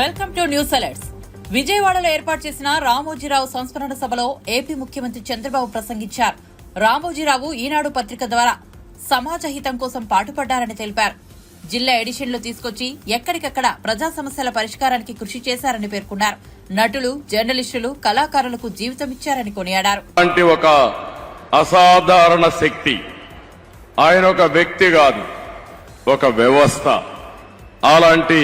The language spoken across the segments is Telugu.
Welcome to news alerts. విజయవాడలో ఏర్పాటు చేసిన రామోజీరావు సంస్మరణ సభలో ఏపీ ముఖ్యమంత్రి చంద్రబాబు ప్రసంగించారు. రామోజీరావు ఈనాడు పత్రిక ద్వారా సమాజ హితం కోసం పాటుపడ్డారని తెలిపారు. జిల్లా ఎడిషన్లు తీసుకొచ్చి ఎక్కడికక్కడ ప్రజా సమస్యల పరిష్కారానికి కృషి చేశారని పేర్కొన్నారు. నటులు, జర్నలిస్టులు, కళాకారులకు జీవితమిచ్చారని కొనియాడారు. ఒక అసాధారణ శక్తి ఆయన ఒక వ్యక్తి కాదు, ఒక వ్యవస్థ. అలాంటి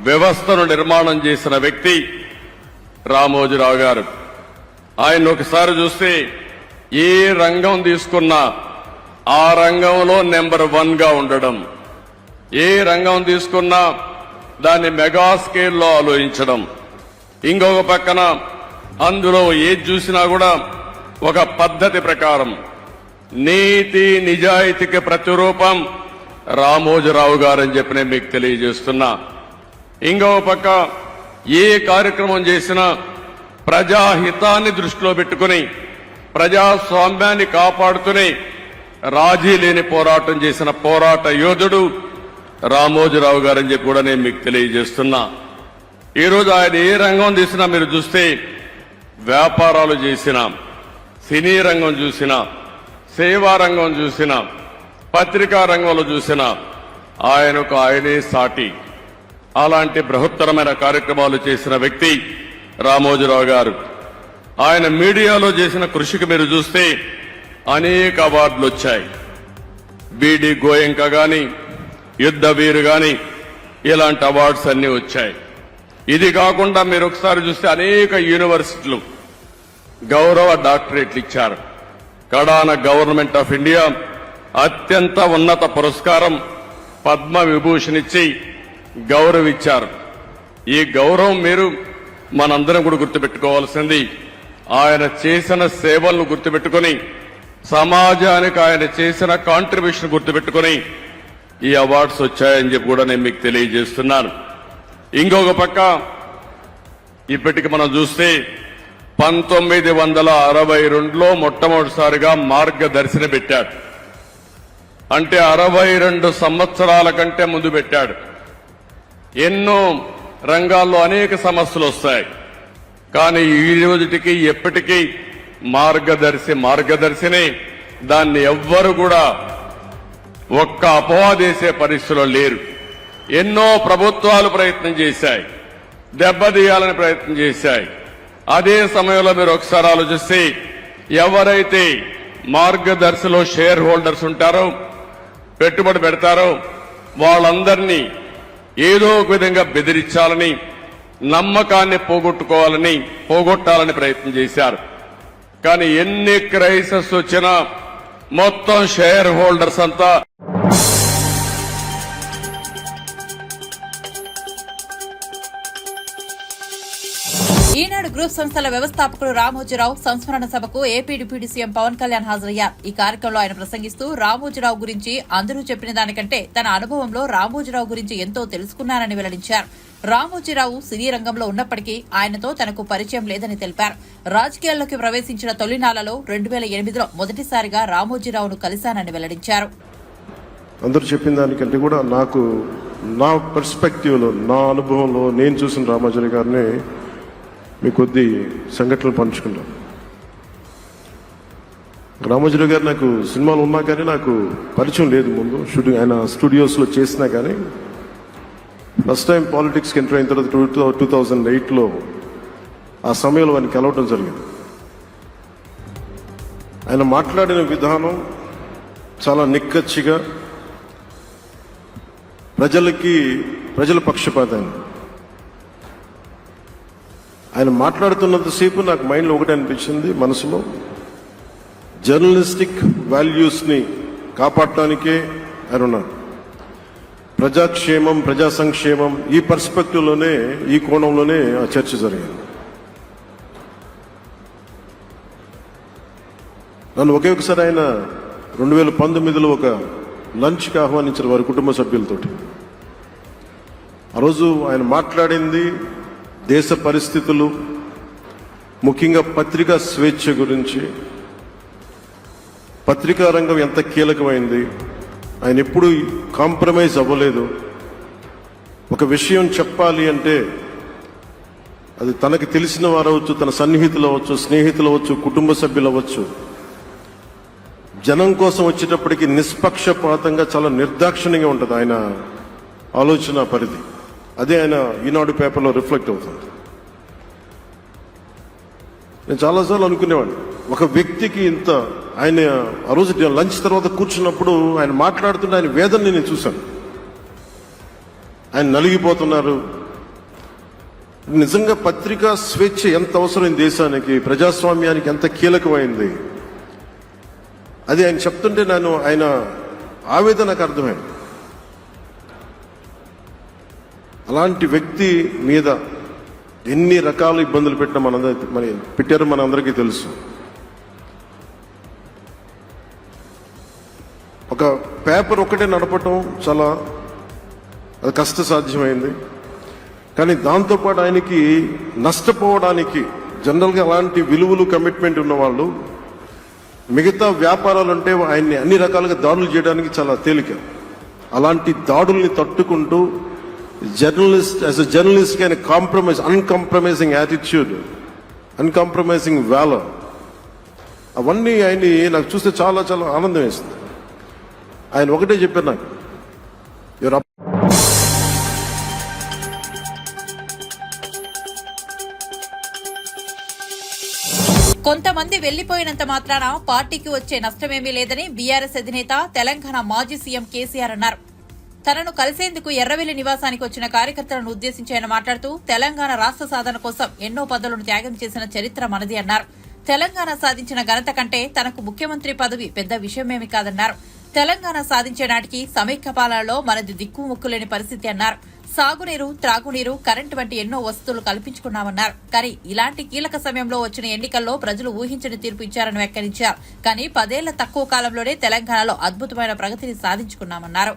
వ్యవస్థను నిర్మాణం చేసిన వ్యక్తి రామోజీరావు గారు. ఆయన ఒకసారి చూస్తే ఏ రంగం తీసుకున్నా ఆ రంగంలో నెంబర్ 1 గా ఉండడం, ఏ రంగం తీసుకున్నా దాన్ని మెగా స్కేల్లో ఆలోచించడం, ఇంకొక పక్కన అందులో ఏది చూసినా కూడా ఒక పద్ధతి ప్రకారం నీతి నిజాయితీకి ప్రతిరూపం రామోజీరావు గారని చెప్పి నేను మీకు తెలియజేస్తున్నా. ఇంకొక పక్క ఏ కార్యక్రమం చేసినా ప్రజాహితాన్ని దృష్టిలో పెట్టుకుని ప్రజాస్వామ్యాన్ని కాపాడుతూనే రాజీ లేని పోరాటం చేసిన పోరాట యోధుడు రామోజీరావు గారని చెప్పి కూడా నేను మీకు తెలియజేస్తున్నా. ఈరోజు ఆయన ఏ రంగం తీసినా మీరు చూస్తే, వ్యాపారాలు చేసినా, సినీ రంగం చూసినా, సేవా రంగం చూసినా, పత్రికా రంగంలో చూసినా ఆయనే సాటి. అలాంటి బృహత్తరమైన కార్యక్రమాలు చేసిన వ్యక్తి రామోజీరావు గారు. ఆయన మీడియాలో చేసిన కృషికి మీరు చూస్తే అనేక అవార్డులు వచ్చాయి. బీడీ గోయంక గాని, యుద్ధ వీరు గాని, ఇలాంటి అవార్డ్స్ అన్ని వచ్చాయి. ఇది కాకుండా మీరు ఒకసారి చూస్తే అనేక యూనివర్సిటీలు గౌరవ డాక్టరేట్లు ఇచ్చారు. కడాన గవర్నమెంట్ ఆఫ్ ఇండియా అత్యంత ఉన్నత పురస్కారం పద్మ విభూషణ్ ఇచ్చి గౌరవించారు. ఈ గౌరవం మీరు మనందరం కూడా గుర్తుపెట్టుకోవాల్సింది. ఆయన చేసిన సేవలను గుర్తుపెట్టుకుని, సమాజానికి ఆయన చేసిన కాంట్రిబ్యూషన్ గుర్తుపెట్టుకుని ఈ అవార్డ్స్ వచ్చాయని చెప్పి కూడా నేను మీకు తెలియజేస్తున్నాను. ఇంకొక పక్క ఇప్పటికి మనం చూస్తే 1962లో మొట్టమొదటిసారిగా మార్గదర్శిని పెట్టాడు. అంటే 62 సంవత్సరాల కంటే ముందు పెట్టాడు. ఎన్నో రంగాల్లో అనేక సమస్యలు వస్తాయి, కానీ ఈ రోజుటికి ఎప్పటికీ మార్గదర్శిని దాన్ని ఎవ్వరు కూడా ఒక్క అపవాదేసే పరిస్థితిలో లేరు. ఎన్నో ప్రభుత్వాలు ప్రయత్నం చేశాయి, దెబ్బతీయాలని ప్రయత్నం చేశాయి. అదే సమయంలో మీరు ఒకసారి ఆలోచిస్తే, ఎవరైతే మార్గదర్శిలో షేర్ హోల్డర్స్ ఉంటారో, పెట్టుబడి పెడతారో, వాళ్ళందరినీ ఏదో ఒక విధంగా బెదిరించాలని, నమ్మకాన్ని పోగొట్టాలని ప్రయత్నం చేశారు. కానీ ఎన్ని క్రైసిస్ వచ్చినా మొత్తం షేర్ హోల్డర్స్ అంతా ఈనాడు గ్రూప్ సంస్థల వ్యవస్థాపకుడు రామోజీరావు సంస్మరణ సభకు AP deputy CM Pawan Kalyan హాజరయ్యారు. ఈ కార్యక్రమంలో ఆయన ప్రసంగిస్తూ రామోజీరావు గురించి అందరూ చెప్పిన దానికంటే తన అనుభవంలో రామోజీరావు గురించి ఎంతో తెలుసుకున్నారని వెల్లడించారు. రామోజీరావు సినీ రంగంలో ఉన్నప్పటికీ ఆయనతో తనకు పరిచయం లేదని తెలిపారు. రాజకీయాల్లోకి ప్రవేశించిన తొలినాళ్లలో 2008లో మొదటిసారిగా రామోజీరావును కలిశానని వెల్లడించారు. అందరూ చెప్పిన దానికంటే కూడా నాకు నా పర్స్పెక్టివ్ లో, నా అనుభవంలో నేను చూసిన రామోజీరావు గారిని మీ కొద్ది సంఘటనలు పంచుకుంటాను. రామోజీరావు గారు నాకు సినిమాలు ఉన్నా కానీ నాకు పరిచయం లేదు. ముందు షూటింగ్ ఆయన స్టూడియోస్లో చేసినా కానీ ఫస్ట్ టైం పాలిటిక్స్కి ఎంటర్ అయిన తర్వాత 2008లో ఆ సమయంలో ఆయన కలవటం జరిగింది. ఆయన మాట్లాడిన విధానం చాలా నిక్కచ్చిగా, ప్రజల పక్షపాతం. ఆయన మాట్లాడుతున్నంతసేపు నాకు మైండ్లో ఒకటే అనిపించింది, మనసులో జర్నలిస్టిక్ వాల్యూస్ని కాపాడటానికే ఆయన ఉన్నారు. ప్రజాక్షేమం, ప్రజా సంక్షేమం, ఈ పర్స్పెక్టివ్లోనే, ఈ కోణంలోనే ఆ చర్చ జరిగింది. నన్ను ఒకే ఒకసారి ఆయన 2019లో ఒక లంచ్కి ఆహ్వానించారు వారి కుటుంబ సభ్యులతోటి. ఆ రోజు ఆయన మాట్లాడింది దేశ పరిస్థితులు, ముఖ్యంగా పత్రికా స్వేచ్ఛ గురించి, పత్రికా రంగం ఎంత కీలకమైంది, ఆయన ఎప్పుడూ కాంప్రమైజ్ అవ్వలేదు. ఒక విషయం చెప్పాలి అంటే అది తనకి తెలిసిన వారు అవ్వచ్చు, తన సన్నిహితులు అవ్వచ్చు, స్నేహితులు అవ్వచ్చు, కుటుంబ సభ్యులు అవ్వచ్చు, జనం కోసం వచ్చేటప్పటికి నిష్పక్షపాతంగా చాలా నిర్దాక్షిణ్యంగా ఉంటుంది ఆయన ఆలోచన పరిధి. అదే ఆయన ఈనాడు పేపర్లో రిఫ్లెక్ట్ అవుతుంది. నేను చాలాసార్లు అనుకునేవాడిని, ఒక వ్యక్తికి ఇంత ఆయన ఆ రోజు లంచ్ తర్వాత కూర్చున్నప్పుడు ఆయన మాట్లాడుతుంటే ఆయన వేదనని నేను చూశాను. ఆయన నలిగిపోతున్నారు. నిజంగా పత్రికా స్వేచ్ఛ ఎంత అవసరం దేశానికి, ప్రజాస్వామ్యానికి ఎంత కీలకమైంది అది ఆయన చెప్తుంటే ఆయన ఆవేదన నాకు అర్థమైంది. అలాంటి వ్యక్తి మీద ఎన్ని రకాల ఇబ్బందులు పెట్టినా పెట్టారో మనందరికీ తెలుసు. ఒక పేపర్ ఒకటే నడపటం చాలా అది కష్టసాధ్యమైంది. కానీ దాంతోపాటు ఆయనకి నష్టపోవడానికి జనరల్గా అలాంటి విలువలు కమిట్మెంట్ ఉన్న వాళ్ళు మిగతా వ్యాపారాలు అంటే ఆయన్ని అన్ని రకాలుగా దాడులు చేయడానికి చాలా తేలిక. అలాంటి దాడుల్ని తట్టుకుంటూ యాజ్ ఎ జర్నలిస్ట్ ఆయన అన్కాంప్రమైజింగ్ యాటిట్యూడ్, అన్కాంప్రమైజింగ్ వాలర్, అవన్నీ ఆయన్ని నాకు చూస్తే చాలా చాలా ఆనందం వేస్తుంది. ఆయన ఒకటే చెప్పారు నాకు, కొంతమంది వెళ్లిపోయినంత మాత్రాన పార్టీకి వచ్చే నష్టమేమీ లేదని బీఆర్ఎస్ అధినేత తెలంగాణ మాజీ సీఎం కేసీఆర్ అన్నారు. తనను కలిసేందుకు ఎర్రవెల్లి నివాసానికి వచ్చిన కార్యకర్తలను ఉద్దేశించి ఆయన మాట్లాడుతూ తెలంగాణ రాష్ట్ర సాధన కోసం ఎన్నో పదవులను త్యాగం చేసిన చరిత్ర మనది అన్నారు. తెలంగాణ సాధించిన ఘనత కంటే తనకు ముఖ్యమంత్రి పదవి పెద్ద విషయమేమి కాదన్నారు. తెలంగాణ సాధించే నాటికి సమైక్య పాలనలో మనది దిక్కుముక్కులేని పరిస్థితి అన్నారు. సాగునీరు, త్రాగునీరు, కరెంటు వంటి ఎన్నో వసతులు కల్పించుకున్నామన్నారు. కానీ ఇలాంటి కీలక సమయంలో వచ్చిన ఎన్నికల్లో ప్రజలు ఊహించని తీర్పు ఇచ్చారని వ్యాఖ్యానించారు. కానీ 10 ఏళ్ల తక్కువ కాలంలోనే తెలంగాణలో అద్భుతమైన ప్రగతిని సాధించుకున్నామన్నారు.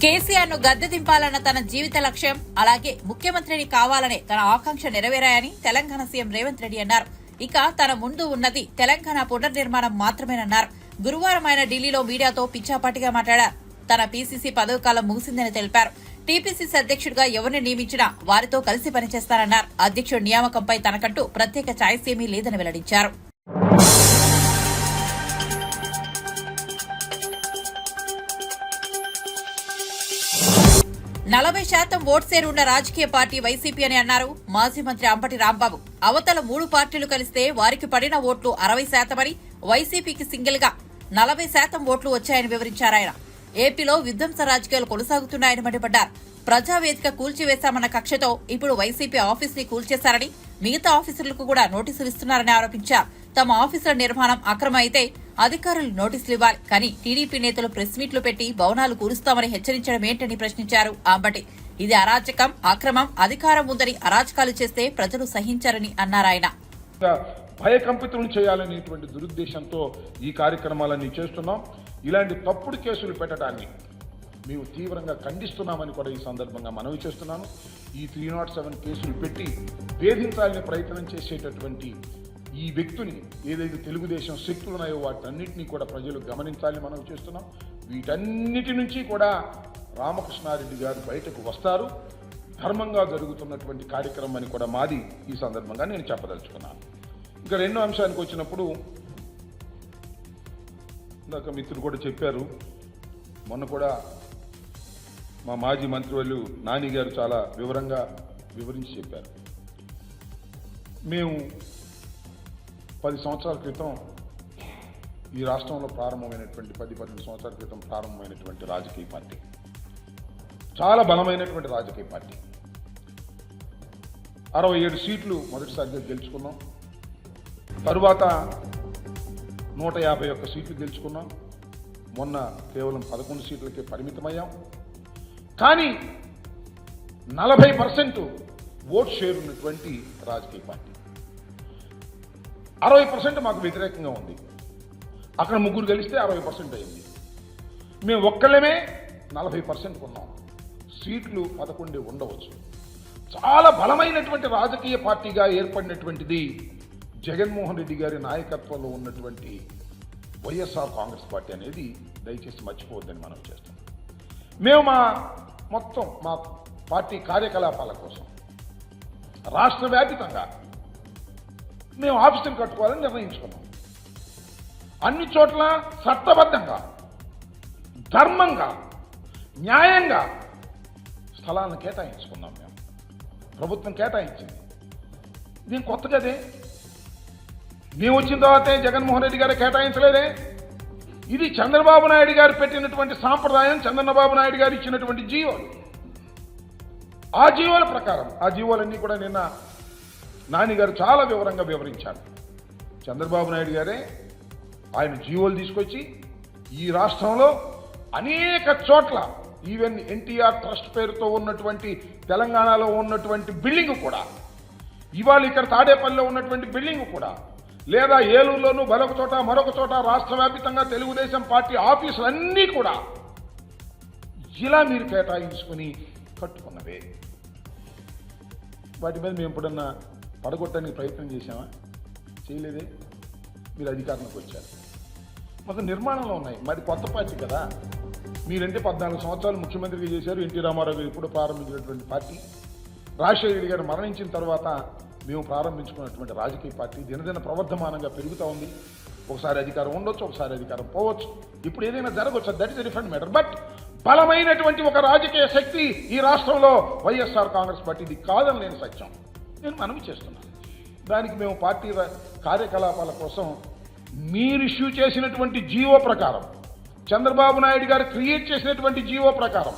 కేసీఆర్ ను గద్దె దింపాలన్న తన జీవిత లక్ష్యం, అలాగే ముఖ్యమంత్రిని కావాలనే తన ఆకాంక్ష నెరవేరాయని తెలంగాణ సీఎం రేవంత్ రెడ్డి అన్నారు. ఇక తన ముందు ఉన్నది తెలంగాణ పునర్నిర్మాణం మాత్రమేనన్నారు. గురువారం ఆయన ఢిల్లీలో మీడియాతో పిచ్చాపాటిగా మాట్లాడారు. తన పీసీసీ పదవి కాలం ముగిసిందని తెలిపారు. టీపీసీసీ అధ్యక్షుడిగా ఎవరిని నియమించినా వారితో కలిసి పనిచేస్తారన్నారు. అధ్యక్షుడి నియామకంపై తనకంటూ ప్రత్యేక ఛాయిస్ ఏమీ లేదని వెల్లడించారు. నలభై శాతం ఓట్ షేర్ ఉన్న రాజకీయ పార్టీ వైసీపీ అని అన్నారు మాజీ మంత్రి అంబటి రాంబాబు. అవతల 3 పార్టీలు కలిస్తే వారికి పడిన ఓట్లు 60% అని, వైసీపీకి సింగిల్ గా 40% ఓట్లు వచ్చాయని వివరించారాయన. ఏపీలో విధ్వంస రాజకీయాలు కొనసాగుతున్నాయని మండిపడ్డారు. ప్రజావేదిక కూల్చివేశామన్న కక్షతో ఇప్పుడు వైసీపీ ఆఫీస్ ని కూల్చేశారని, మిగతా ఆఫీసర్లకు కూడా నోటీసులు ఇస్తున్నారని ఆరోపించారు. తమ ఆఫీసుల నిర్మాణం అక్రమ అయితే అధికారులు నోటీసులు ఇవ్వాలి, కానీ టీడీపీ నేతలు ప్రెస్ మీట్లు పెట్టి భవనాలు కూరుస్తామని హెచ్చరించడం ఏంటని ప్రశ్నించారు అంబటి. ఇది అరాచకం, అక్రమం, అధికారం ఉందని అరాచకాలు చేస్తే ప్రజలు సహించారని అన్నారాయన. భయకంపితులను చేయాలనేటువంటి దురుద్దేశంతో ఈ కార్యక్రమాలన్నీ చేస్తున్నాం. ఇలాంటి తప్పుడు కేసులు పెట్టడాన్ని మేము తీవ్రంగా ఖండిస్తున్నామని కూడా ఈ సందర్భంగా మనవి చేస్తున్నాను. ఈ 307 కేసులు పెట్టి వేధించాలని ప్రయత్నం చేసేటటువంటి ఈ వ్యక్తిని ఏదైతే తెలుగుదేశం శక్తులు ఉన్నాయో వాటన్నిటినీ కూడా ప్రజలు గమనించాలని మనం చేస్తున్నాం. వీటన్నిటి నుంచి కూడా రామకృష్ణారెడ్డి గారు బయటకు వస్తారు. ధర్మంగా జరుగుతున్నటువంటి కార్యక్రమం అని కూడా మాది ఈ సందర్భంగా నేను చెప్పదలుచుకున్నాను. ఇక రెండో అంశానికి వచ్చినప్పుడు ఇందాక మిత్రులు కూడా చెప్పారు, మొన్న కూడా మా మాజీ మంత్రివర్యులు నాని గారు చాలా వివరించి చెప్పారు. మేము 10 సంవత్సరాల క్రితం ఈ రాష్ట్రంలో ప్రారంభమైనటువంటి 10-12 సంవత్సరాల క్రితం ప్రారంభమైనటువంటి రాజకీయ పార్టీ, చాలా బలమైనటువంటి రాజకీయ పార్టీ. 67 సీట్లు మొదటిసారిగా గెలుచుకున్నాం. తరువాత 151 సీట్లు గెలుచుకున్నాం. మొన్న కేవలం 11 సీట్లకే పరిమితమయ్యాం. కానీ 40% ఓట్ షేర్ ఉన్నటువంటి రాజకీయ పార్టీ, 60% మాకు వ్యతిరేకంగా ఉంది. అక్కడ 3 గెలిస్తే 60% అయింది. మేము ఒక్కళ్ళమే 40% ఉన్నాం. సీట్లు 11 ఉండవచ్చు. చాలా బలమైనటువంటి రాజకీయ పార్టీగా ఏర్పడినటువంటిది జగన్మోహన్ రెడ్డి గారి నాయకత్వంలో ఉన్నటువంటి వైఎస్ఆర్ కాంగ్రెస్ పార్టీ అనేది దయచేసి మర్చిపోవద్దని మనం చేస్తున్నాం. మేము మా పార్టీ కార్యకలాపాల కోసం రాష్ట్ర వ్యాపితంగా మేము ఆఫీసులు కట్టుకోవాలని నిర్ణయించుకున్నాం. అన్ని చోట్ల చట్టబద్ధంగా, ధర్మంగా, న్యాయంగా స్థలాలను కేటాయించుకున్నాం. మేము ప్రభుత్వం కేటాయించింది. దీని కొత్తగదే, మేము వచ్చిన తర్వాతే జగన్మోహన్ రెడ్డి గారు కేటాయించలేదే. ఇది చంద్రబాబు నాయుడు గారు పెట్టినటువంటి సాంప్రదాయం, చంద్రబాబు నాయుడు గారు ఇచ్చినటువంటి జీవోలు. ఆ జీవోల ప్రకారం, ఆ జీవోలన్నీ కూడా నిన్న నాని గారు చాలా వివరంగా వివరించారు. చంద్రబాబు నాయుడు గారే ఆయన జీవోలు తీసుకొచ్చి ఈ రాష్ట్రంలో అనేక చోట్ల, ఈవెన్ ఎన్టీఆర్ ట్రస్ట్ పేరుతో ఉన్నటువంటి తెలంగాణలో ఉన్నటువంటి బిల్డింగ్ కూడా, ఇవాళ ఇక్కడ తాడేపల్లిలో ఉన్నటువంటి బిల్డింగ్ కూడా, లేదా ఏలూరులోనూ మరొక చోట రాష్ట్ర వ్యాప్తంగా తెలుగుదేశం పార్టీ ఆఫీసులన్నీ కూడా ఇలా మీరు కేటాయించుకుని కట్టుకున్నవే. వాటి మీద మేము ఎప్పుడన్నా పడగొట్టడానికి ప్రయత్నం చేశామా? చేయలేదే. మీరు అధికారంలోకి వచ్చారు, మొత్తం నిర్మాణంలో ఉన్నాయి. మరి కొత్త పార్టీ కదా. మీరంటే 14 సంవత్సరాలు ముఖ్యమంత్రిగా చేశారు. ఎన్టీ రామారావు గారు ఇప్పుడు ప్రారంభించినటువంటి పార్టీ, రాజశేఖర గారు మరణించిన తర్వాత మేము ప్రారంభించుకున్నటువంటి రాజకీయ పార్టీ దినదిన ప్రవర్ధమానంగా పెరుగుతూ ఉంది. ఒకసారి అధికారం ఉండొచ్చు, ఒకసారి అధికారం పోవచ్చు, ఇప్పుడు ఏదైనా జరగవచ్చు. That is a different matter. But బలమైనటువంటి ఒక రాజకీయ శక్తి ఈ రాష్ట్రంలో వైఎస్ఆర్ కాంగ్రెస్ పార్టీ. ఇది కాదని నేను సత్యం, నేను మనవి చేస్తున్నాను. దానికి మేము పార్టీ కార్యకలాపాల కోసం మీరు ఇష్యూ చేసినటువంటి జీవో ప్రకారం, చంద్రబాబు నాయుడు గారు క్రియేట్ చేసినటువంటి జీవో ప్రకారం,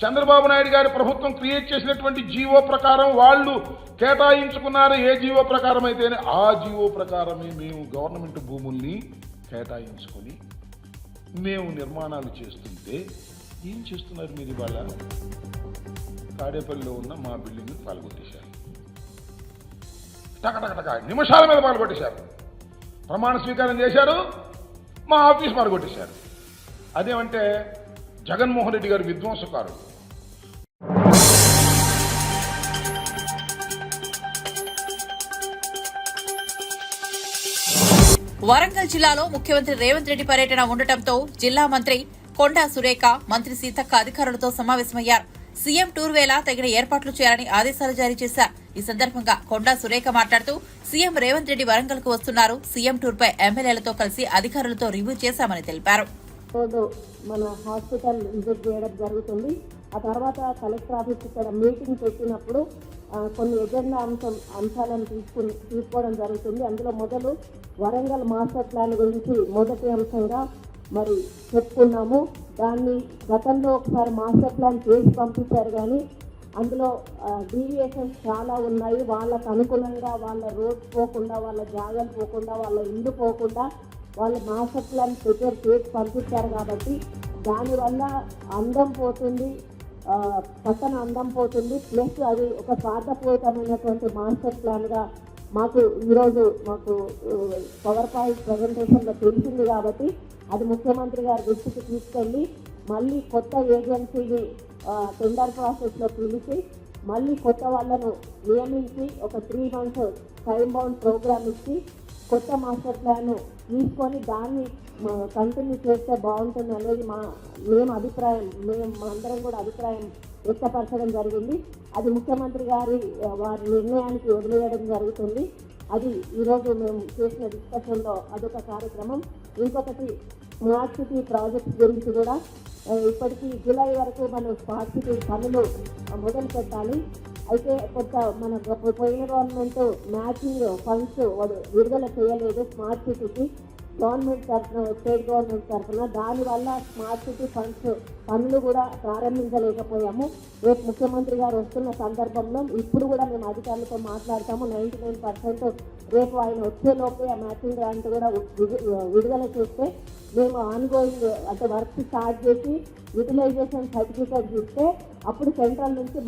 చంద్రబాబు నాయుడు గారి ప్రభుత్వం క్రియేట్ చేసినటువంటి జీవో ప్రకారం వాళ్ళు కేటాయించుకున్నారు. ఏ జీవో ప్రకారం అయితేనే ఆ జీవో ప్రకారమే మేము గవర్నమెంట్ భూముల్ని కేటాయించుకొని మేము నిర్మాణాలు చేస్తుంటే ఏం చేస్తున్నారు మీరు? ఇవాళ తాడేపల్లిలో ఉన్న మా బిల్డింగ్ని పాల్గొట్టేశారు. టకటకటక నిమిషాల మీద పాల్గొట్టేశారు. ప్రమాణ స్వీకారం చేశారు, మా ఆఫీస్ పాల్గొట్టేశారు. అదేమంటే జగన్మోహన్ రెడ్డి గారు విధ్వంసకారుడు. వరంగల్ జిల్లాలో ముఖ్యమంత్రి రేవంత్ రెడ్డి పర్యటన ఉండటంతో జిల్లా మంత్రి కొండా సురేఖ, మంత్రి సీతక్క అధికారులతో సమావేశమయ్యారు. సీఎం టూర్ వేళ తగిన ఏర్పాట్లు చేయాలని ఆదేశాలు జారీ చేశారు. ఈ సందర్భంగా కొండా సురేఖ మాట్లాడుతూ సీఎం రేవంత్ రెడ్డి వరంగల్ కు వస్తున్నారు. సీఎం టూర్ పై ఎమ్మెల్యేలతో కలిసి అధికారులతో రివ్యూ చేశామని తెలిపారు. మన హాస్పిటల్ విజిట్ చేయడం జరుగుతుంది. ఆ తర్వాత కలెక్టర్ ఆఫీస్ ఇక్కడ మీటింగ్ పెట్టినప్పుడు కొన్ని ఎజెండా అంశాలను తీసుకోవడం జరుగుతుంది. అందులో మొదలు వరంగల్ మాస్టర్ ప్లాన్ గురించి మొదటి అంశంగా మరి చెప్పుకున్నాము. దాన్ని గతంలో ఒకసారి మాస్టర్ ప్లాన్ చేసి పంపించారు, కానీ అందులో డీవియేషన్స్ చాలా ఉన్నాయి. వాళ్ళకు అనుగుణంగా వాళ్ళ రోడ్ పోకుండా, వాళ్ళ జాగాలు పోకుండా, వాళ్ళ ఇల్లు పోకుండా వాళ్ళు మాస్టర్ ప్లాన్ ప్రిపేర్ చేసి పంపించారు. కాబట్టి దానివల్ల అందం పోతుంది, పట్టణ అందం పోతుంది. ప్లస్ అది ఒక స్వార్థపూరితమైనటువంటి మాస్టర్ ప్లాన్గా ఈరోజు మాకు పవర్ పాయింట్ ప్రజెంటేషన్లో తెలిసింది. కాబట్టి అది ముఖ్యమంత్రి గారి దృష్టికి తీసుకెళ్ళి మళ్ళీ కొత్త ఏజెన్సీని టెండర్ ప్రాసెస్లో పిలిచి మళ్ళీ కొత్త వాళ్ళను నియమించి ఒక 3 months టైం బౌండ్ ప్రోగ్రామ్ ఇచ్చి కొత్త మాస్టర్ ప్లాన్ తీసుకొని దాన్ని కంటిన్యూ చేస్తే బాగుంటుంది అనేది మా అందరం కూడా అభిప్రాయం వ్యక్తపరచడం జరిగింది. అది ముఖ్యమంత్రి వారి నిర్ణయానికి వదిలేయడం జరుగుతుంది. అది ఈరోజు మేము చేసిన డిస్కషన్లో అదొక కార్యక్రమం. ఇంకొకటి స్మార్ట్ సిటీ ప్రాజెక్ట్స్ గురించి కూడా ఇప్పటికీ జూలై వరకు మనం స్మార్ట్ సిటీ పనులు మొదలు పెట్టాలి. అయితే కొంత మన పోయిన గవర్నమెంట్ మ్యాచింగ్ ఫండ్స్ విడుదల చేయలేదు స్మార్ట్ సిటీకి గవర్నమెంట్ తరఫున, స్టేట్ గవర్నమెంట్ తరఫున. దానివల్ల స్మార్ట్ సిటీ ఫండ్స్ పనులు కూడా ప్రారంభించలేకపోయాము. రేపు ముఖ్యమంత్రి గారు వస్తున్న సందర్భంలో ఇప్పుడు కూడా మేము అధికారులతో మాట్లాడతాము. 99% రేపు ఆయన వచ్చేలోపే ఆ మ్యాచింగ్ గ్రాంట్ కూడా విడుదల చేస్తే మేము ఆన్గోయింగ్ అంటే వర్క్ స్టార్ట్ చేసి యూటిలైజేషన్ సర్టిఫికేట్ ఇస్తే అప్పుడు సెంట్రల్ నుంచి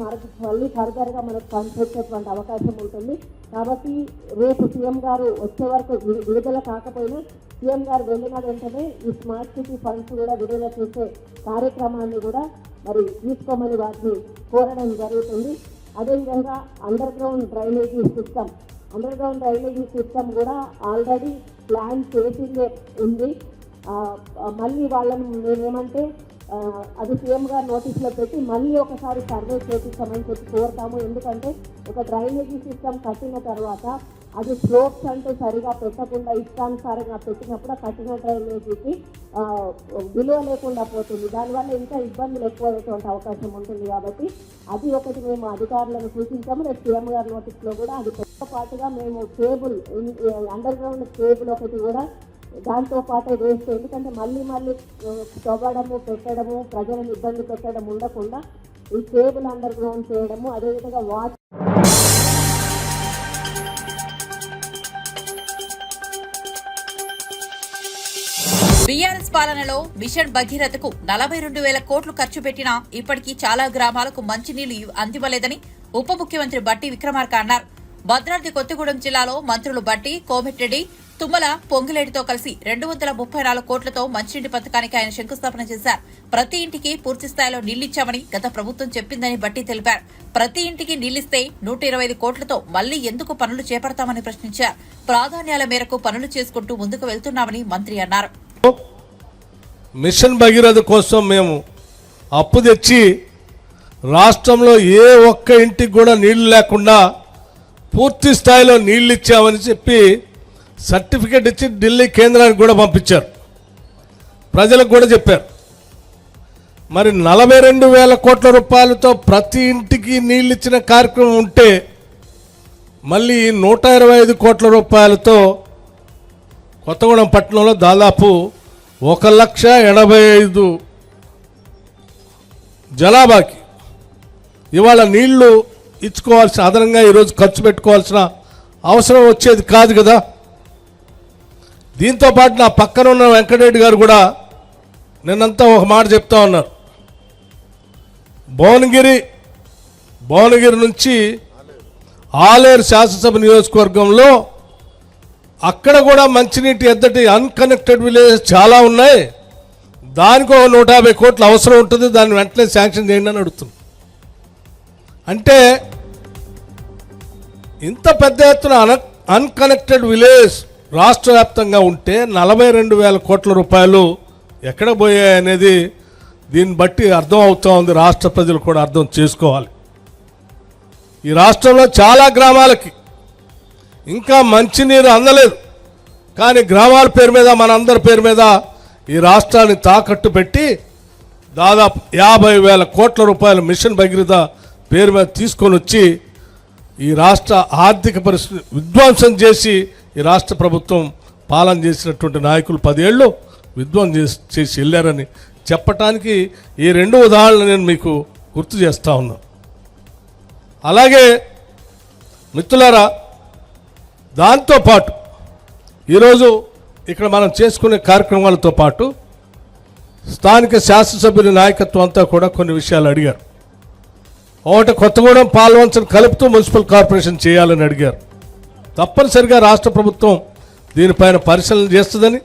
మళ్ళీ ఫర్దర్గా మనకు ఫండ్స్ వచ్చేటువంటి అవకాశం ఉంటుంది. కాబట్టి రేపు సీఎం గారు వచ్చే వరకు విడుదల కాకపోయినా సీఎం గారు వెళ్ళిన వెంటనే ఈ స్మార్ట్ సిటీ ఫండ్స్ కూడా విడుదల చేసే కార్యక్రమాన్ని కూడా మరి తీసుకోమని వారిని కోరడం జరుగుతుంది. అదేవిధంగా అండర్ గ్రౌండ్ డ్రైనేజీ సిస్టమ్ కూడా ఆల్రెడీ ప్లాన్ చేసిందే ఉంది. మళ్ళీ వాళ్ళని నేనేమంటే అది సీఎం గారు నోటీస్లో పెట్టి మళ్ళీ ఒకసారి సర్వే చేపిస్తామని చెప్పి కోరుతాము. ఎందుకంటే ఒక డ్రైనేజీ సిస్టమ్ కట్టిన తర్వాత అది స్లోప్స్ అంటూ సరిగా పెట్టకుండా ఇష్టానుసారంగా పెట్టినప్పుడు కట్టిన డ్రైనేజీకి విలువ లేకుండా పోతుంది. దానివల్ల ఇంకా ఇబ్బందులు ఎక్కువయ్యేటువంటి అవకాశం ఉంటుంది. కాబట్టి అది ఒకటి మేము అధికారులను సూచించాము. రేపు సీఎం గారి నోటీస్లో కూడా అది పాటుగా మేము కేబుల్ అండర్ గ్రౌండ్ కేబుల్ ఒకటి కూడా దాంతో పాటే వేస్తే, ఎందుకంటే మళ్ళీ తవ్వడము పెట్టడము ప్రజలను ఇబ్బంది పెట్టడం ఉండకుండా ఈ కేబుల్ అండర్ గ్రౌండ్ చేయడము, అదేవిధంగా వాటర్ బీఆర్ఎస్ పాలనలో మిషన్ భగీరథకు 42,000 కోట్లు ఖర్చు పెట్టినా ఇప్పటికీ చాలా గ్రామాలకు మంచినీళ్లు అందివ్వలేదని ఉప ముఖ్యమంత్రి బట్టి విక్రమార్క అన్నారు. భద్రాద్రి కొత్తగూడెం జిల్లాలో మంత్రులు బట్టి, కోమటిరెడ్డి, తుమ్మల, పొంగిలేటితో కలిసి 234 కోట్లతో మంచినీటి పథకానికి ఆయన శంకుస్థాపన చేశారు. ప్రతి ఇంటికి పూర్తి స్థాయిలో నీళ్లిచ్చామని గత ప్రభుత్వం చెప్పిందని బట్టి తెలిపారు. ప్రతి ఇంటికి నీళ్లిస్తే 125 కోట్లతో మళ్లీ ఎందుకు పనులు చేపడతామని ప్రశ్నించారు. ప్రాధాన్యాల మేరకు పనులు చేసుకుంటూ ముందుకు వెళ్తున్నామని మంత్రి అన్నారు. మిషన్ భగీరథ కోసం మేము అప్పు తెచ్చి రాష్ట్రంలో ఏ ఒక్క ఇంటికి కూడా నీళ్లు లేకుండా పూర్తి స్థాయిలో నీళ్లు ఇచ్చామని చెప్పి సర్టిఫికేట్ ఇచ్చి ఢిల్లీ కేంద్రానికి కూడా పంపించారు. ప్రజలకు కూడా చెప్పారు. మరి 42,000 కోట్ల రూపాయలతో ప్రతి ఇంటికి నీళ్ళు ఇచ్చిన కార్యక్రమం ఉంటే మళ్ళీ 125 కోట్ల రూపాయలతో కొత్తగూడెం పట్టణంలో దాదాపు 1,85,000 జనాభాకి ఇవాళ నీళ్లు ఇచ్చుకోవాల్సిన, అదనంగా ఈరోజు ఖర్చు పెట్టుకోవాల్సిన అవసరం వచ్చేది కాదు కదా. దీంతోపాటు నా పక్కన ఉన్న వెంకటరెడ్డి గారు కూడా నిన్నంతా ఒక మాట చెప్తా ఉన్నారు. భువనగిరి నుంచి ఆలేరు శాసనసభ నియోజకవర్గంలో అక్కడ కూడా మంచినీటి ఎద్దటి అన్కనెక్టెడ్ విలేజెస్ చాలా ఉన్నాయి. దానికి 150 కోట్లు అవసరం ఉంటుంది, దాన్ని వెంటనే శాంక్షన్ చేయండి అని అడుగుతుంది. అంటే ఇంత పెద్ద ఎత్తున అన్కనెక్టెడ్ విలేజ్ రాష్ట్ర వ్యాప్తంగా ఉంటే 42,000 కోట్ల రూపాయలు ఎక్కడ పోయాయనేది దీన్ని బట్టి అర్థం అవుతా ఉంది, రాష్ట్ర ప్రజలు కూడా అర్థం చేసుకోవాలి. ఈ రాష్ట్రంలో చాలా గ్రామాలకి ఇంకా మంచినీరు అందలేదు. కానీ గ్రామాల పేరు మీద, మనందరి పేరు మీద ఈ రాష్ట్రాన్ని తాకట్టు పెట్టి దాదాపు 50,000 కోట్ల రూపాయల మిషన్ భగీరథ పేరు మీద తీసుకొని వచ్చి ఈ రాష్ట్ర ఆర్థిక పరిస్థితి విధ్వంసం చేసి ఈ రాష్ట్ర ప్రభుత్వం పాలన చేసినటువంటి నాయకులు 10 ఏళ్ళు విధ్వంసం చేసి వెళ్ళారని చెప్పటానికి ఈ 2 ఉదాహరణలు నేను మీకు గుర్తు చేస్తూ ఉన్నాను. అలాగే మిత్రులారా, దాంతోపాటు ఈరోజు ఇక్కడ మనం చేసుకునే కార్యక్రమాలతో పాటు స్థానిక శాసనసభ్యుల నాయకత్వం అంతా కూడా కొన్ని విషయాలు అడిగారు. ఒకటి, కొత్తగూడెం పాల్వంచను కలుపుతూ మున్సిపల్ కార్పొరేషన్ చేయాలని అడిగారు. తప్పనిసరిగా రాష్ట్ర ప్రభుత్వం దీనిపైన పరిశీలన చేస్తుందని,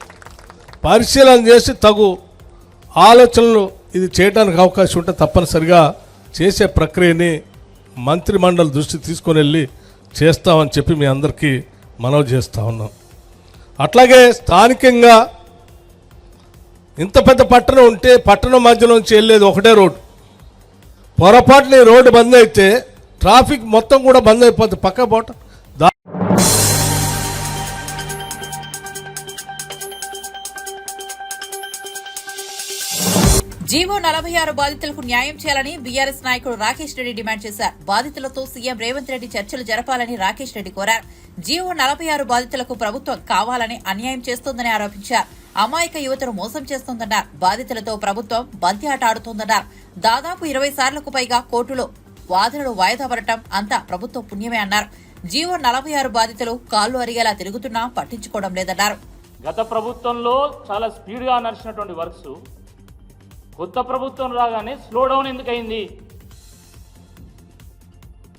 పరిశీలన చేసి తగు ఆలోచనలు ఇది చేయడానికి అవకాశం ఉంటే తప్పనిసరిగా చేసే ప్రక్రియని మంత్రిమండలి దృష్టికి తీసుకొని వెళ్ళి చేస్తామని చెప్పి మీ అందరికీ మనవి చేస్తూ ఉన్నాం. అట్లాగే స్థానికంగా ఇంత పెద్ద పట్టణం ఉంటే పట్టణం మధ్యలోంచి వెళ్ళేది ఒకటే రోడ్డు. పొరపాటున ఈ రోడ్డు బంద్ అయితే ట్రాఫిక్ మొత్తం కూడా బంద్ అయిపోతుంది. పక్క పోట జీవో 46 బాధితులకు న్యాయం చేయాలని బీఆర్ఎస్ నాయకుడు రాకేష్ రెడ్డి డిమాండ్ చేశారు. బాధితులతో సీఎం రేవంత్ రెడ్డి చర్చలు జరపాలని రాకేష్ రెడ్డి కోరారు. జీవో 46 బాధితులకు ప్రభుత్వం కావాలని అన్యాయం చేస్తోందని ఆరోపించారు. అమాయక యువతను మోసం చేస్తోందన్నారు. బాధితులతో ప్రభుత్వం బంతి ఆట ఆడుతోందన్నారు. దాదాపు 20 సార్లకు పైగా కోర్టులో వాదనలు వాయిదా పడటం అంతా ప్రభుత్వం పుణ్యమే అన్నారు. జీవో 46 బాధితులు కాళ్లు అరిగేలా తిరుగుతున్నా పట్టించుకోవడం లేదన్నారు. గత ప్రభుత్వంలో చాలా స్పీడ్గా నడిచినటువంటి వర్క్స్ కొత్త ప్రభుత్వం రాగానే స్లో డౌన్ ఎందుకయింది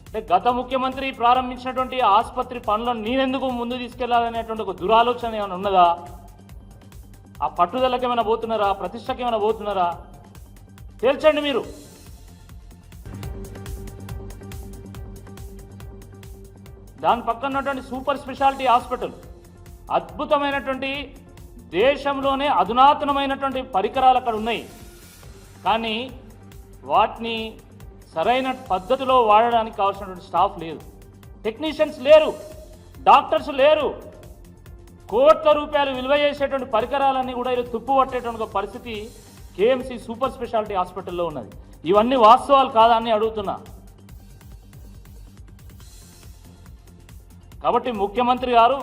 అంటే గత ముఖ్యమంత్రి ప్రారంభించినటువంటి ఆసుపత్రి పనులను నేనెందుకు ముందు తీసుకెళ్లాలనేటువంటి ఒక దురాలోచన ఏమైనా ఉన్నదా? ఆ పట్టుదలకి ఏమైనా పోతున్నారా? ప్రతిష్టకి ఏమైనా పోతున్నారా? తేల్చండి మీరు. దాని పక్కన ఉన్నటువంటి సూపర్ స్పెషాలిటీ హాస్పిటల్ అద్భుతమైనటువంటి దేశంలోనే అధునాతనమైనటువంటి పరికరాలు అక్కడ ఉన్నాయి. కానీ వాటిని సరైన పద్ధతిలో వాడడానికి కావాల్సినటువంటి స్టాఫ్ లేదు, టెక్నీషియన్స్ లేరు, డాక్టర్స్ లేరు. కోట్ల రూపాయలు విలువ చేసేటువంటి పరికరాలన్నీ కూడా ఈరోజు తుప్పు పట్టేటువంటి ఒక పరిస్థితి కేఎంసీ సూపర్ స్పెషాలిటీ హాస్పిటల్లో ఉన్నది. ఇవన్నీ వాస్తవాలు కాదా అని అడుగుతున్నా. కాబట్టి ముఖ్యమంత్రి గారు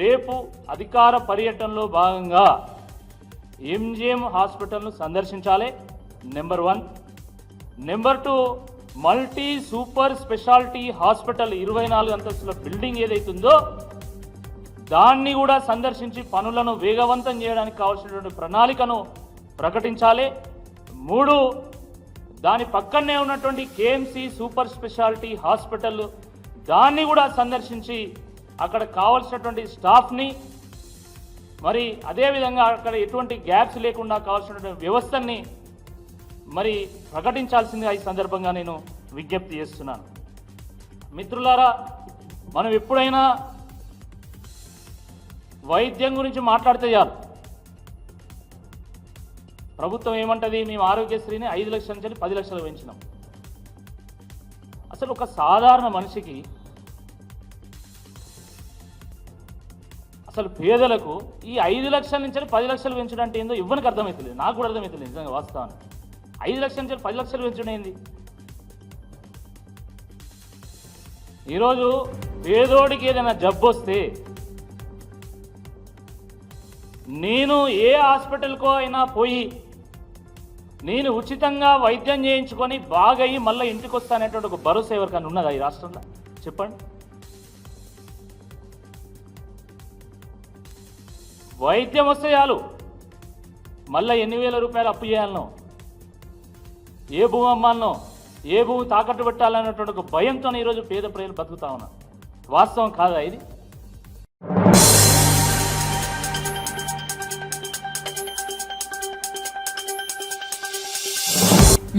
రేపు అధికార పర్యటనలో భాగంగా ఎంజిఎం హాస్పిటల్ను సందర్శించాలి, number 1. Number 2, multi super speciality hospital 24 అంతస్తుల బిల్డింగ్ ఏదైతుందో దాన్ని కూడా సందర్శించి పనులను వేగవంతం చేయడానికి కావాల్సినటువంటి ప్రణాళికను ప్రకటించాలి. 3, దాని పక్కనే ఉన్నటువంటి కేఎంసీ సూపర్ స్పెషాలిటీ హాస్పిటల్ దాన్ని కూడా సందర్శించి అక్కడ కావాల్సినటువంటి స్టాఫ్ని మరి అదేవిధంగా అక్కడ ఎటువంటి గ్యాప్స్ లేకుండా కావాల్సినటువంటి వ్యవస్థని మరి ప్రకటించాల్సిందిగా ఈ సందర్భంగా నేను విజ్ఞప్తి చేస్తున్నాను. మిత్రులారా, మనం ఎప్పుడైనా వైద్యం గురించి మాట్లాడితే చాలు ప్రభుత్వం ఏమంటది, మేము ఆరోగ్యశ్రీని 5 లక్షల నుంచి 10 లక్షలు పెంచినాం. అసలు ఒక సాధారణ మనిషికి, అసలు పేదలకు ఈ 5 లక్షల నుంచి 10 లక్షలు పెంచడం అంటే ఏందో ఇవ్వనికి అర్థమవుతుంది. నాకు కూడా అర్థమవుతుంది నిజంగా వాస్తవాన్ని. 5 లక్షల నుంచి 10 లక్షలు పెంచడం ఏంది? ఈరోజు పేదోడికి ఏదైనా జబ్బు వస్తే నేను ఏ హాస్పిటల్కో అయినా పోయి నేను ఉచితంగా వైద్యం చేయించుకొని బాగయ్యి మళ్ళీ ఇంటికి వస్తానేటువంటి ఒక భరోసా ఎవరికైనా ఉన్నదా ఈ రాష్ట్రంలో? చెప్పండి. వైద్యం వస్తే చాలు మళ్ళీ ఎన్ని వేల రూపాయలు అప్పు చేయాలనో, ఏ భూమి అమ్మాలనో, ఏ భూమి తాకట్టు పెట్టాలన్నటువంటి ఒక భయంతో ఈరోజు పేద ప్రజలు బతుకుతా ఉన్నారు. వాస్తవం కాదా ఇది?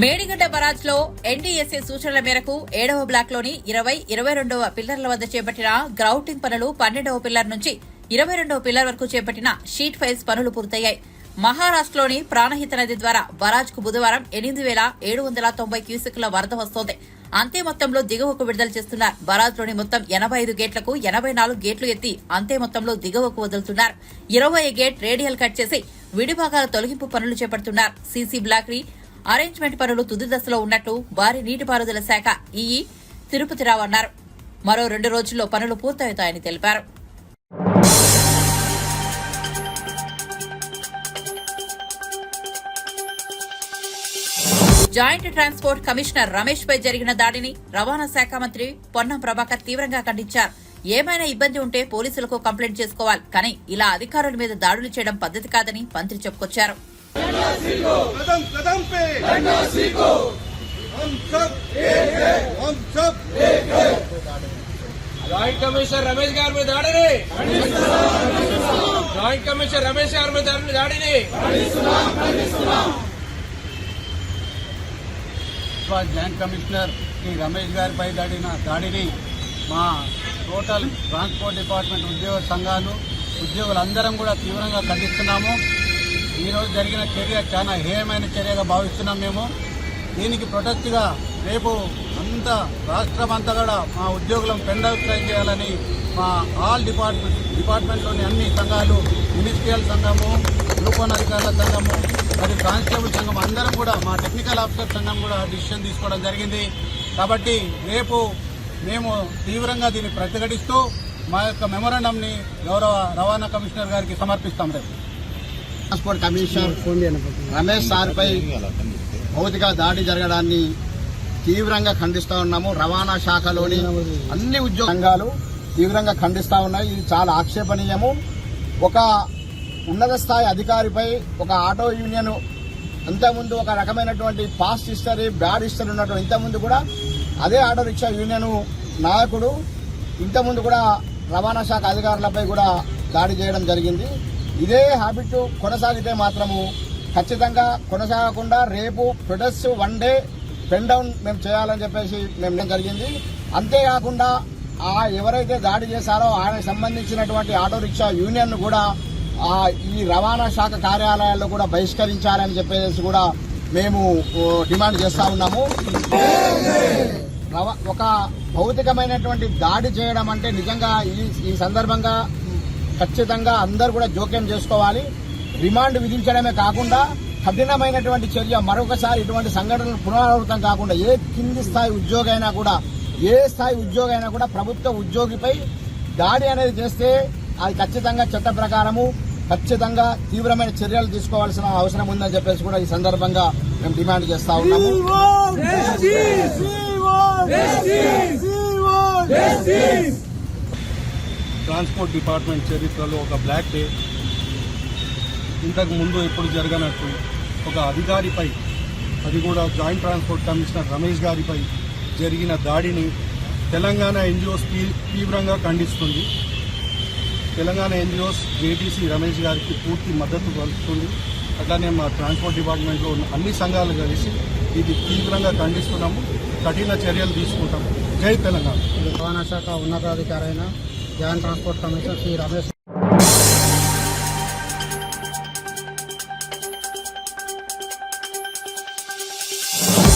మేడిగడ్డ బరాజ్ లో ఎన్డీఎస్ఏ సూచనల మేరకు 7వ బ్లాక్ లోని 20, 22వ పిల్లర్ల వద్ద చేపట్టిన గ్రౌటింగ్ పనులు 12వ పిల్లర్ నుంచి 22వ పిల్లర్ వరకు చేపట్టిన షీట్ ఫైల్స్ పనులు పూర్తయ్యాయి. మహారాష్ట్రలోని ప్రాణహిత నది ద్వారా బరాజ్ కు బుధవారం 8,790 క్యూసెక్ల వరద వస్తోంది. అంతే మొత్తంలో దిగువకు విడుదల చేస్తున్నారు. బరాజ్ లోని మొత్తం 85 గేట్లకు 84 గేట్లు ఎత్తి అంతే మొత్తంలో దిగువకు వదులుతున్నారు. 20 గేట్ రేడియల్ కట్ చేసి విడిభాగాల తొలగింపు పనులు చేపడుతున్నారు. సీసీ బ్లాక్ అరేంజ్మెంట్ పనులు తుది దశలో ఉన్నట్టు భారీ నీటిపారుదల శాఖ ఈఈ తిరుపతిరావు అన్నారు. మరో 2 రోజుల్లో పనులు పూర్తవుతాయని తెలిపారు. జాయింట్ ట్రాన్స్పోర్ట్ కమిషనర్ రమేష్ పై జరిగిన దాడిని రవాణా శాఖ మంత్రి పొన్నం ప్రభాకర్ తీవ్రంగా ఖండించారు. ఏమైనా ఇబ్బంది ఉంటే పోలీసులకు కంప్లైంట్ చేసుకోవాలి, కానీ ఇలా అధికారుల మీద దాడులు చేయడం పద్ధతి కాదని మంత్రి చెప్పుకొచ్చారు. జాయింట్ కమిషనర్ రమేష్ గారి మీద దాడిని జాయింట్ కమిషనర్ రమేష్ గారి మీద దాడిని జాయింట్ కమిషనర్ శ్రీ రమేష్ గారిపై దాడిని మా టోటల్ ట్రాన్స్పోర్ట్ డిపార్ట్మెంట్ ఉద్యోగ సంఘాలు ఉద్యోగులందరం కూడా తీవ్రంగా ఖండిస్తున్నాము. ఈరోజు జరిగిన చర్య చాలా హేయమైన చర్యగా భావిస్తున్నాం. మేము దీనికి ప్రొటెక్ట్గా రేపు అంతా రాష్ట్రం అంతా కూడా మా ఉద్యోగులను పెండ్ అవుట్ ట్రై చేయాలని మా ఆల్ డిపార్ట్మెంట్లోని అన్ని సంఘాలు, మినిస్ట్రియల్ సంఘము, రూపనాధికారుల సంఘము, మరి కానిస్టేబుల్ సంఘం అందరం కూడా మా టెక్నికల్ ఆఫీసర్ సంఘం కూడా డిసిషన్ తీసుకోవడం జరిగింది. కాబట్టి రేపు మేము తీవ్రంగా దీన్ని ప్రతిఘటిస్తూ మా యొక్క మెమోరాండంని గౌరవ రవాణా కమిషనర్ గారికి సమర్పిస్తాం. రేపు ట్రాన్స్పోర్ట్ కమిషనర్ రమేష్ సార్పై భౌతిక దాడి జరగడాన్ని తీవ్రంగా ఖండిస్తూ ఉన్నాము. రవాణా శాఖలోని అన్ని ఉద్యోగ సంఘాలు తీవ్రంగా ఖండిస్తూ ఉన్నాయి. ఇది చాలా ఆక్షేపణీయము. ఒక ఉన్నత స్థాయి అధికారిపై ఒక ఆటో యూనియన్ ఇంతకుముందు ఒక రకమైనటువంటి పాస్ట్ హిస్టరీ, బ్యాడ్ హిస్టరీ ఉన్నటువంటి ఇంతకుముందు కూడా అదే ఆటో రిక్షా యూనియన్ నాయకుడు ఇంతకుముందు కూడా రవాణా శాఖ అధికారులపై కూడా దాడి చేయడం జరిగింది. ఇదే హ్యాబిట్ కొనసాగితే మాత్రము ఖచ్చితంగా కొనసాగకుండా రేపు ప్రొటెస్ట్ 1 డే పెన్ డౌన్ మేము చేయాలని చెప్పేసి మేము జరిగింది. అంతేకాకుండా ఎవరైతే దాడి చేశారో ఆయనకు సంబంధించినటువంటి ఆటో రిక్షా యూనియన్ కూడా ఈ రవాణా శాఖ కార్యాలయాల్లో కూడా బహిష్కరించాలని చెప్పేసి కూడా మేము డిమాండ్ చేస్తా ఉన్నాము. ఒక భౌతికమైనటువంటి దాడి చేయడం అంటే నిజంగా ఈ సందర్భంగా ఖచ్చితంగా అందరూ కూడా జోక్యం చేసుకోవాలి. రిమాండ్ విధించడమే కాకుండా కఠినమైనటువంటి చర్య మరొకసారి ఇటువంటి సంఘటనలు పునరావృతం కాకుండా ఏ కింది స్థాయి ఉద్యోగి అయినా కూడా ఏ స్థాయి ఉద్యోగి అయినా కూడా ప్రభుత్వ ఉద్యోగిపై దాడి అనేది చేస్తే అది ఖచ్చితంగా చట్ట ప్రకారము ఖచ్చితంగా తీవ్రమైన చర్యలు తీసుకోవాల్సిన అవసరం ఉందని చెప్పేసి కూడా ఈ సందర్భంగా మేము డిమాండ్ చేస్తా ఉన్నాము. ట్రాన్స్పోర్ట్ డిపార్ట్మెంట్ చరిత్రలో ఒక బ్లాక్ డే. ఇంతకు ముందు ఎప్పుడు జరగనట్టు ఒక అధికారిపై, అది కూడా జాయింట్ ట్రాన్స్పోర్ట్ కమిషనర్ రమేష్ గారిపై జరిగిన దాడిని తెలంగాణ ఎన్జిఓస్ తీవ్రంగా ఖండిస్తుంది. తెలంగాణ ఎన్జిఓస్ జేటీసీ రమేష్ గారికి పూర్తి మద్దతు పలుకుతుంది. అట్లానే మా ట్రాన్స్పోర్ట్ డిపార్ట్మెంట్లో ఉన్న అన్ని సంఘాలు కలిసి ఇది తీవ్రంగా ఖండిస్తున్నాము. కఠిన చర్యలు తీసుకుంటాము. జై తెలంగాణ. రవాణా శాఖ ఉన్నతాధికారి అయిన joint transport commissioner Shri Ramesh